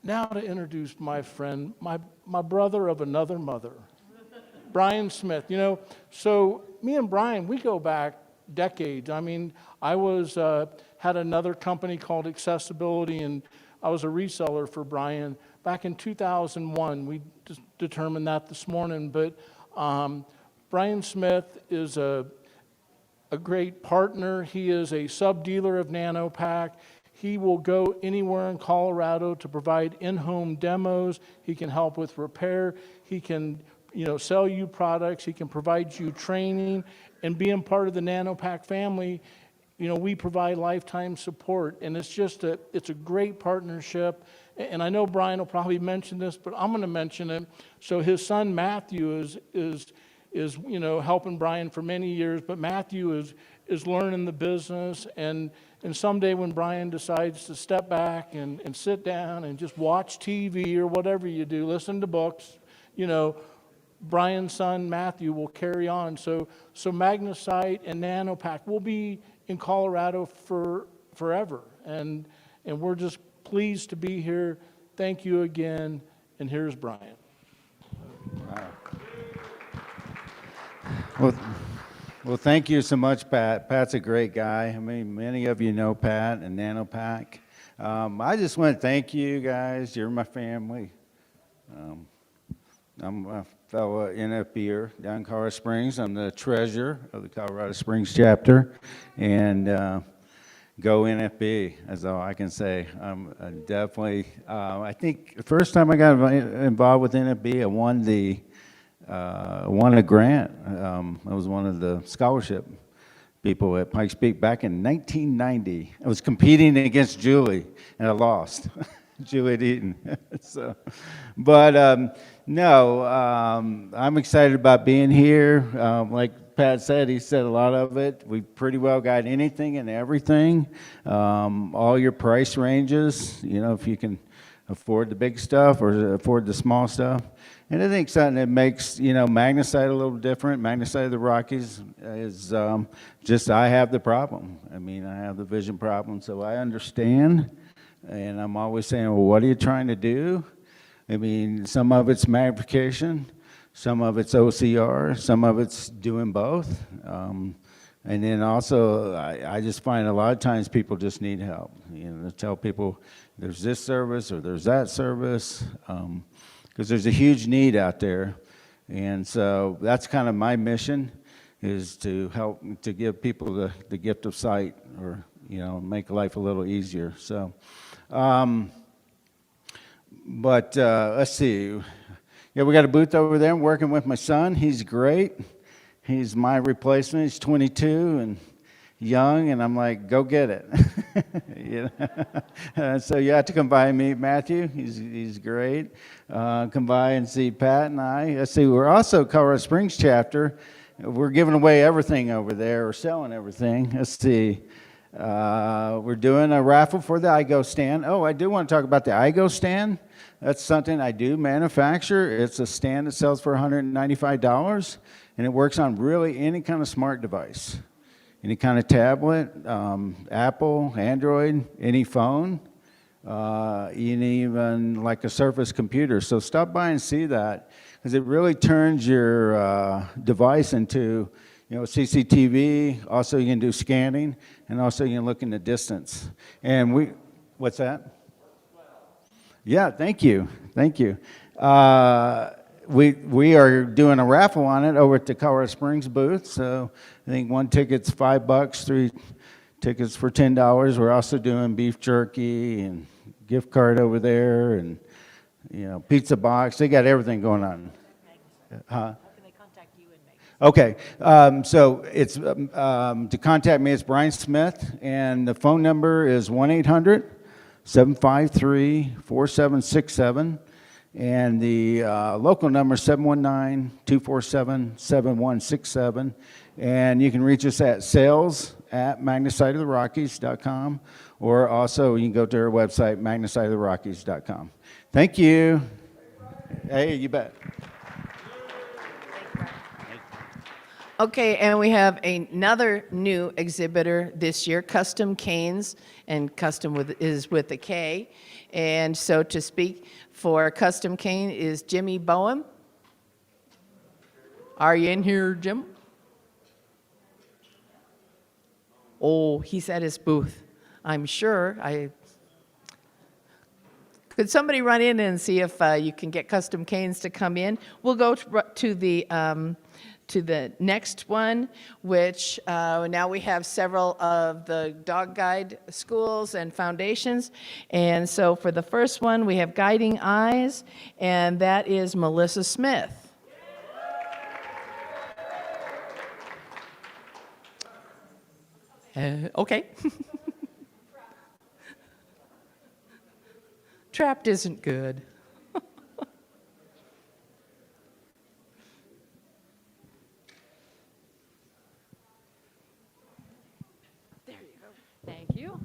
Now to introduce my friend, my brother of another mother, Brian Smith. You know, so me and Brian, we go back decades. I mean, I had another company called Accessibility, and I was a reseller for Brian back in 2001. We just determined that this morning, but Brian Smith is a great partner. He is a sub-dealer of NanoPack. He will go anywhere in Colorado to provide in-home demos. He can help with repair. He can, sell you products. He can provide you training. And being part of the NanoPack family, we provide lifetime support. And it's a great partnership. And I know Brian will probably mention this, but I'm going to mention it. So his son Matthew is helping Brian for many years, but Matthew is learning the business, and someday when Brian decides to step back and sit down and just watch TV or whatever you do, listen to books, Brian's son Matthew will carry on. So Magnesite and NanoPack will be in Colorado forever, and we're just pleased to be here. Thank you again, and here's Brian. Well, thank you so much, Pat. Pat's a great guy. I mean, many of you know Pat and NanoPack. I just want to thank you guys. You're my family. I'm a fellow NFBer down in Colorado Springs. I'm the treasurer of the Colorado Springs chapter. And go NFB, is all I can say. I'm definitely, I think the first time I got involved with NFB, I won a grant. I was one of the scholarship people at Pikes Peak back in 1990. I was competing against Julie, and I lost. Julie Eaton. I'm excited about being here. Like Pat said, he said a lot of it. We pretty well got anything and everything. All your price ranges, if you can afford the big stuff or afford the small stuff. And I think something that makes, Magnesite a little different, Magnesite of the Rockies, is just I have the problem. I mean, I have the vision problem, so I understand. And I'm always saying, well, what are you trying to do? I mean, some of it's magnification, some of it's OCR, some of it's doing both. And then also, I just find a lot of times people just need help. To tell people there's this service or there's that service, because there's a huge need out there. And so that's kind of my mission, is to help to give people the gift of sight, or make life a little easier. So, let's see. Yeah, we got a booth over there. I'm working with my son. He's great. He's my replacement. He's 22 and young, and I'm like, go get it. So you have to come by and meet Matthew. He's great. Come by and see Pat and I. Let's see, we're also Colorado Springs chapter. We're giving away everything over there, or selling everything. Let's see. We're doing a raffle for the iGo stand. Oh, I do want to talk about the iGo stand. That's something I do manufacture. It's a stand that sells for $195, and it works on really any kind of smart device. Any kind of tablet, Apple, Android, any phone, even like a Surface computer. So stop by and see that, because it really turns your device into, CCTV. Also, you can do scanning, and also you can look in the distance. And what's that? Yeah, thank you. We are doing a raffle on it over at the Colorado Springs booth. So I think one ticket's $5, 3 tickets for $10. We're also doing beef jerky and gift card over there, and pizza box. They got everything going on. Huh? Okay, so it's to contact me. It's Brian Smith, and the phone number is 753-4767. And the local number is 719-247-7167. And you can reach us at sales@magnasideoftherockies.com, or also you can go to our website, magnasideoftherockies.com. Thank you. Hey, you bet. Okay, and we have another new exhibitor this year, Custom Canes, and custom is with a K. And so to speak for Custom Cane is Jimmy Bowen. Are you in here, Jim? Oh, he's at his booth. I'm sure. Could somebody run in and see if you can get Custom Canes to come in? We'll go to the next one, which now we have several of the dog guide schools and foundations. And so for the first one, we have Guiding Eyes, and that is Melissa Smith. Okay. Trapped isn't good. Thank you.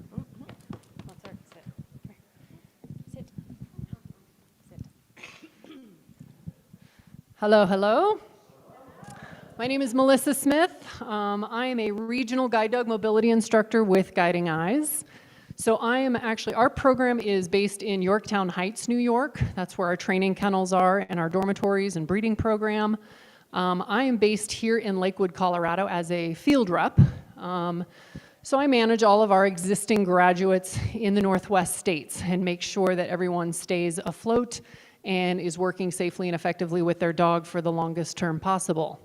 Sit. Hello, hello. My name is Melissa Smith. I am a regional guide dog mobility instructor with Guiding Eyes. So our program is based in Yorktown Heights, New York. That's where our training kennels are and our dormitories and breeding program. I am based here in Lakewood, Colorado as a field rep. So I manage all of our existing graduates in the Northwest states and make sure that everyone stays afloat and is working safely and effectively with their dog for the longest term possible.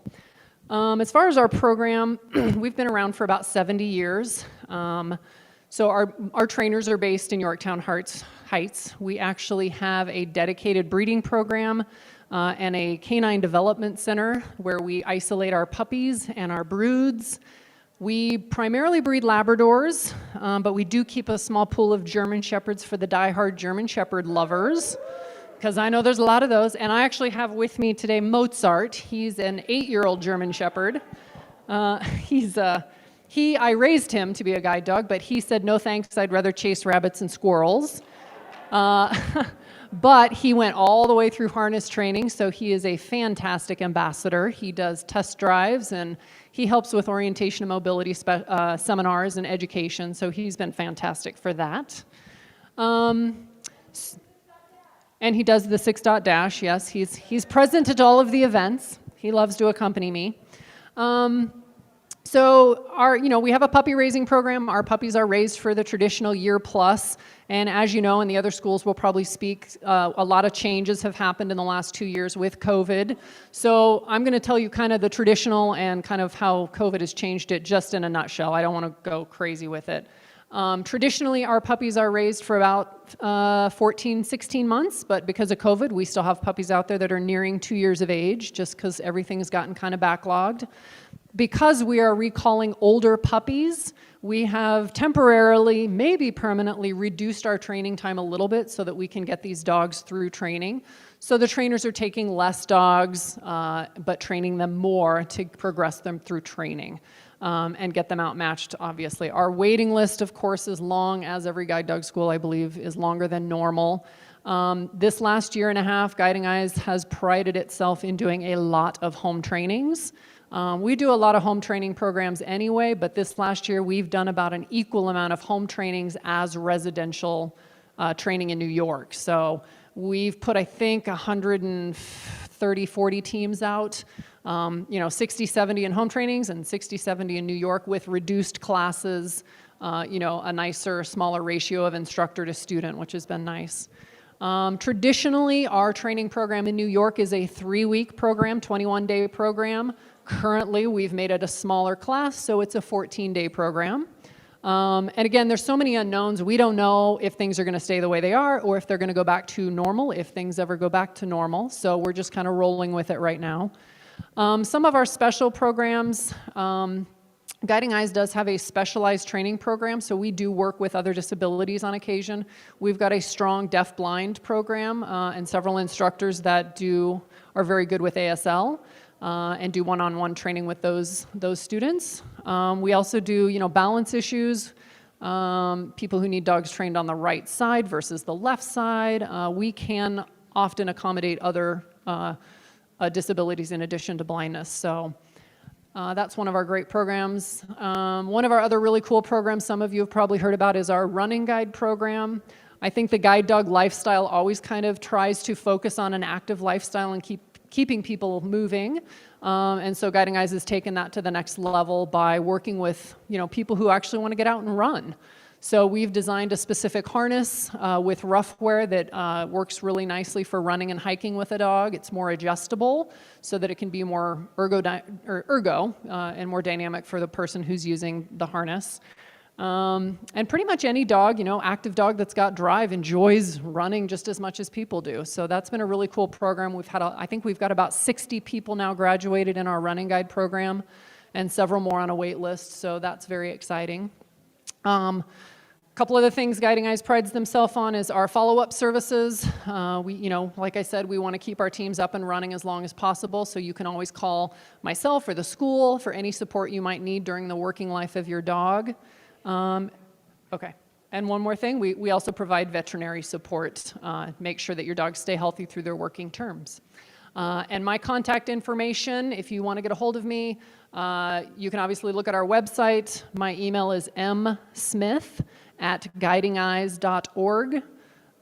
As far as our program, we've been around for about 70 years. So our trainers are based in Yorktown Heights. We actually have a dedicated breeding program and a canine development center where we isolate our puppies and our broods. We primarily breed Labradors, but we do keep a small pool of German Shepherds for the die-hard German Shepherd lovers, because I know there's a lot of those. And I actually have with me today Mozart. He's an 8-year-old German Shepherd. I raised him to be a guide dog, but he said, no thanks, I'd rather chase rabbits and squirrels. But he went all the way through harness training, so he is a fantastic ambassador. He does test drives, and he helps with orientation and mobility seminars and education, so he's been fantastic for that. And he does the 6-Dash, yes. He's present at all of the events. He loves to accompany me. So we have a puppy raising program. Our puppies are raised for the traditional year plus. And as you know, in the other schools we'll probably speak, a lot of changes have happened in the last 2 years with COVID. So I'm going to tell you kind of the traditional and kind of how COVID has changed it just in a nutshell. I don't want to go crazy with it. Traditionally, our puppies are raised for about 14, 16 months, but because of COVID, we still have puppies out there that are nearing 2 years of age, just because everything has gotten kind of backlogged. Because we are recalling older puppies, we have temporarily, maybe permanently, reduced our training time a little bit so that we can get these dogs through training. So the trainers are taking less dogs, but training them more to progress them through training. And get them outmatched, obviously. Our waiting list, of course, is long, as every guide dog school, I believe, is longer than normal. This last year and a half, Guiding Eyes has prided itself in doing a lot of home trainings. We do a lot of home training programs anyway, but this last year we've done about an equal amount of home trainings as residential training in New York. So we've put, I think, 130, 40 teams out. 60, 70 in home trainings and 60, 70 in New York with reduced classes, a nicer, smaller ratio of instructor to student, which has been nice. Traditionally, our training program in New York is a 3-week program, 21-day program. Currently, we've made it a smaller class, so it's a 14-day program. And again, there's so many unknowns. We don't know if things are going to stay the way they are or if they're going to go back to normal, if things ever go back to normal. So we're just kind of rolling with it right now. Some of our special programs Guiding Eyes does have a specialized training program, so we do work with other disabilities on occasion. We've got a strong deaf-blind program and several instructors that are very good with ASL and do one-on-one training with those students. We also do, balance issues, people who need dogs trained on the right side versus the left side. We can often accommodate other disabilities in addition to blindness. So that's one of our great programs. One of our other really cool programs some of you have probably heard about is our running guide program. I think the guide dog lifestyle always kind of tries to focus on an active lifestyle and keeping people moving. And so Guiding Eyes has taken that to the next level by working with people who actually want to get out and run. So we've designed a specific harness with rough wear that works really nicely for running and hiking with a dog. It's more adjustable so that it can be more ergo and more dynamic for the person who's using the harness. And pretty much any dog, active dog that's got drive enjoys running just as much as people do. So that's been a really cool program. I think we've got about 60 people now graduated in our running guide program and several more on a wait list. So that's very exciting. A couple other things Guiding Eyes prides themselves on is our follow-up services. Like I said, we want to keep our teams up and running as long as possible, so you can always call myself or the school for any support you might need during the working life of your dog. Okay, and one more thing, we also provide veterinary support, make sure that your dogs stay healthy through their working terms. And my contact information, if you want to get a hold of me, you can obviously look at our website. My email is msmith@guidingeyes.org,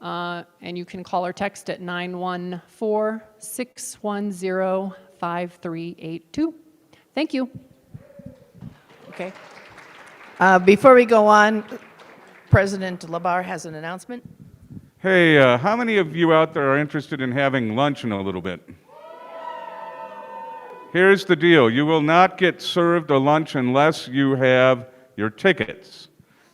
and you can call or text at 914-610-5382. Thank you. Okay. Before we go on, President Labar has an announcement. Hey, how many of you out there are interested in having lunch in a little bit? Here's the deal. You will not get served a lunch unless you have your tickets.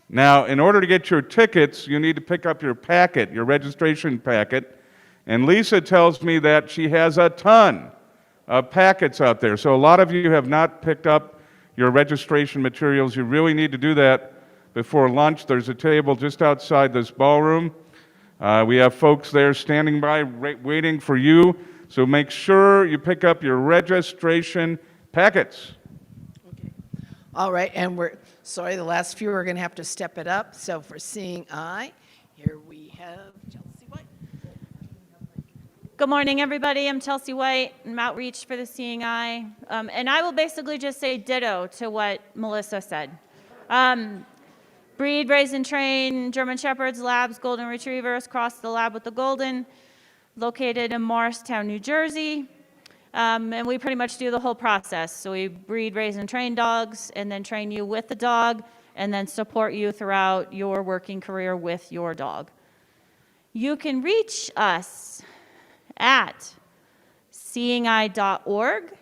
Now, in order to get your tickets, you need to pick up your packet, your registration packet. And Lisa tells me that she has a ton of packets out there. So a lot of you have not picked up your registration materials. You really need to do that before lunch. There's a table just outside this ballroom. We have folks there standing by waiting for you. So make sure you pick up your registration packets. Okay. All right, and we're sorry, the last few are going to have to step it up. So for Seeing Eye, here we have Chelsea White. Good morning, everybody. I'm Chelsea White. I'm outreach for the Seeing Eye. And I will basically just say ditto to what Melissa said. Breed, raise, and train German Shepherds, Labs, Golden Retrievers, cross the lab with the Golden, located in Morristown, New Jersey. And we pretty much do the whole process. So we breed, raise, and train dogs, and then train you with the dog, and then support you throughout your working career with your dog. You can reach us at seeingeye.org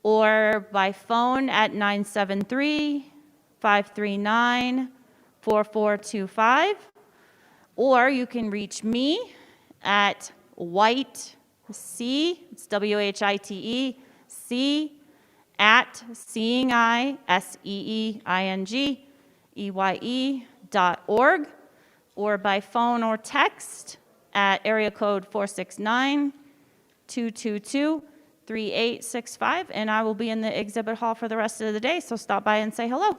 or by phone at 973-539-4425, or you can reach me at White C, it's W-H-I-T-E, C, at Seeing Eye, SEEINGEYE.org, or by phone or text at area code 469-222-3865, and I will be in the exhibit hall for the rest of the day, so stop by and say hello.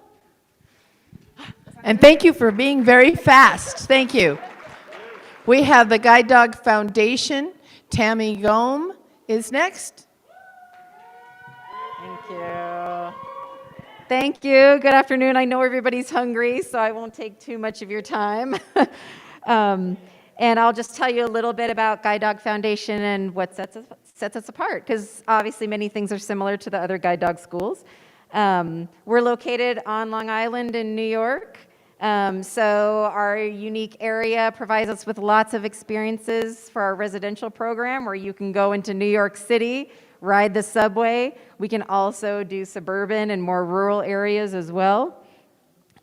And thank you for being very fast. Thank you. We have the Guide Dog Foundation. Tammy Gome is next. Thank you. Thank you. Good afternoon. I know everybody's hungry, so I won't take too much of your time. And I'll just tell you a little bit about Guide Dog Foundation and what sets us apart, because obviously many things are similar to the other guide dog schools. We're located on Long Island in New York. So our unique area provides us with lots of experiences for our residential program, where you can go into New York City, ride the subway. We can also do suburban and more rural areas as well.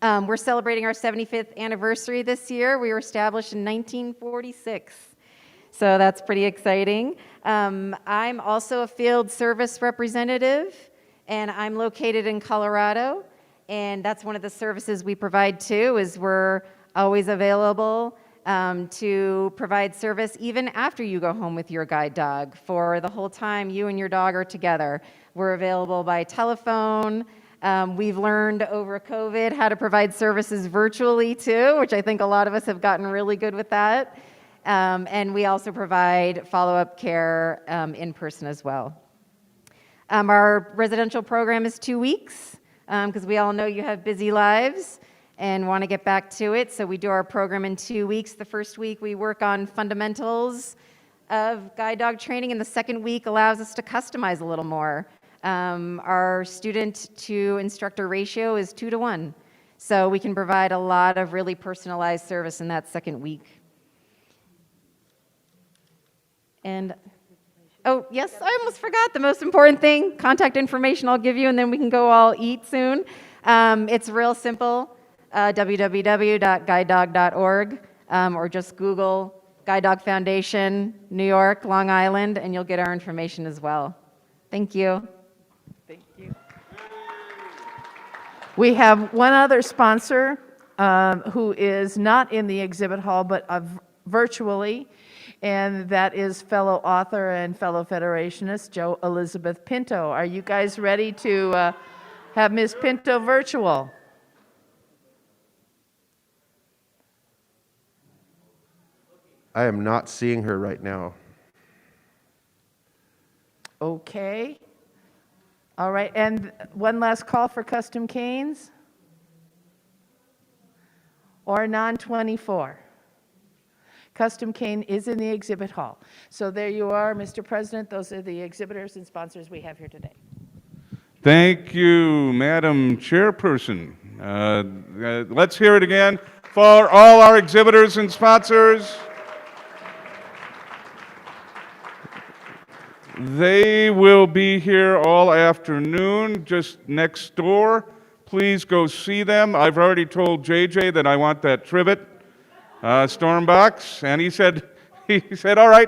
We're celebrating our 75th anniversary this year. We were established in 1946. So that's pretty exciting. I'm also a field service representative, and I'm located in Colorado, and that's one of the services we provide too, is we're always available to provide service even after you go home with your guide dog. For the whole time you and your dog are together, we're available by telephone. We've learned over COVID how to provide services virtually too, which I think a lot of us have gotten really good with that. And we also provide follow-up care in person as well. Our residential program is 2 weeks because we all know you have busy lives and want to get back to it. So we do our program in 2 weeks. The first week we work on fundamentals of guide dog training, and the second week allows us to customize a little more. Our student to instructor ratio is 2 to 1. So we can provide a lot of really personalized service in that second week. And, oh, yes, I almost forgot the most important thing. Contact information I'll give you, and then we can go all eat soon. It's real simple, www.guidedog.org, or just Google Guide Dog Foundation, New York, Long Island, and you'll get our information as well. Thank you. Thank you. We have one other sponsor who is not in the exhibit hall, but virtually, and that is fellow author and fellow Federationist, Jo Elizabeth Pinto. Are you guys ready to have Ms. Pinto virtual? I am not seeing her right now. Okay. All right, and one last call for custom canes? Or non-24? Custom cane is in the exhibit hall. So there you are, Mr. President. Those are the exhibitors and sponsors we have here today. Thank you, Madam Chairperson. Let's hear it again for all our exhibitors and sponsors. They will be here all afternoon, just next door. Please go see them. I've already told JJ that I want that trivet storm box, and he said, all right,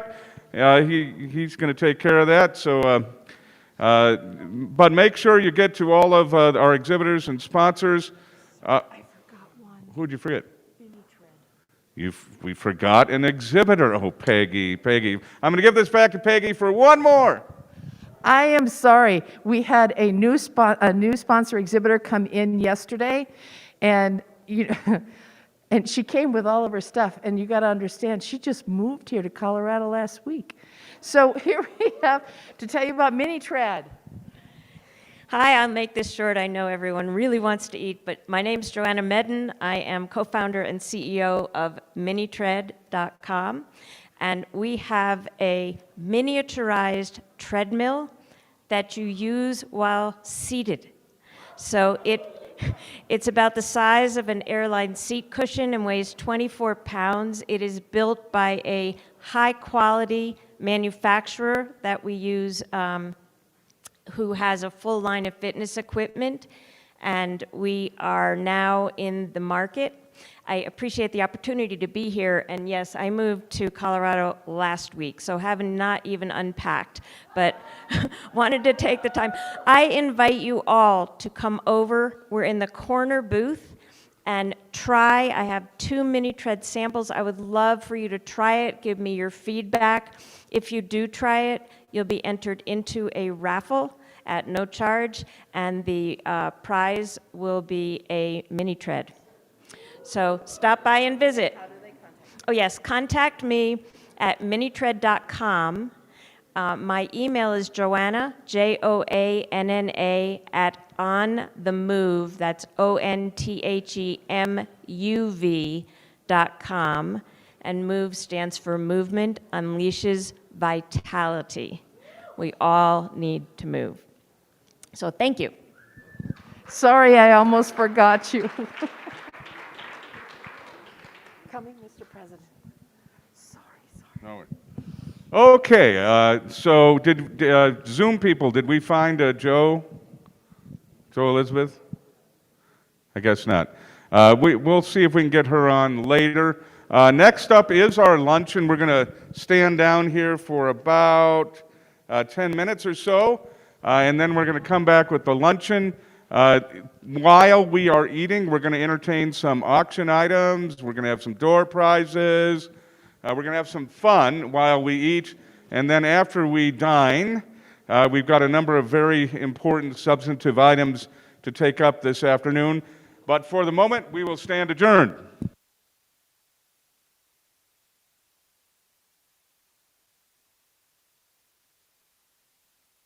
he's going to take care of that. So, but make sure you get to all of our exhibitors and sponsors. I forgot one. Who'd you forget? We forgot an exhibitor. Oh, Peggy. I'm going to give this back to Peggy for one more. I am sorry. We had a new sponsor exhibitor come in yesterday, and and she came with all of her stuff. And you got to understand, she just moved here to Colorado last week. So here we have to tell you about Minitrad. Hi, I'll make this short. I know everyone really wants to eat, but my name's Joanna Medden. I am co-founder and CEO of Minitread.com, and we have a miniaturized treadmill that you use while seated. So it's about the size of an airline seat cushion and weighs 24 pounds. It is built by a high-quality manufacturer that we use who has a full line of fitness equipment, and we are now in the market. I appreciate the opportunity to be here, and yes, I moved to Colorado last week, so haven't not even unpacked, but wanted to take the time. I invite you all to come over. We're in the corner booth, and try. I have 2 Minitread samples. I would love for you to try it, give me your feedback. If you do try it, you'll be entered into a raffle at no charge, and the prize will be a Minitread. So stop by and visit. How do they contact you? Oh yes, contact me at minitread.com. My email is Joanna, Joanna, at onthemove, that's onthemuv.com, and MOVE stands for Movement Unleashes Vitality. We all need to move. So thank you. Sorry, I almost forgot you. Coming, Mr. President. Sorry. Okay, so did Zoom people, did we find Jo Elizabeth? I guess not. We'll see if we can get her on later. Next up is our luncheon. We're going to stand down here for about 10 minutes or so. and then we're going to come back with the luncheon. While we are eating, we're going to entertain some auction items. We're going to have some door prizes. We're going to have some fun while we eat. And then after we dine, we've got a number of very important substantive items to take up this afternoon. But for the moment, we will stand adjourned.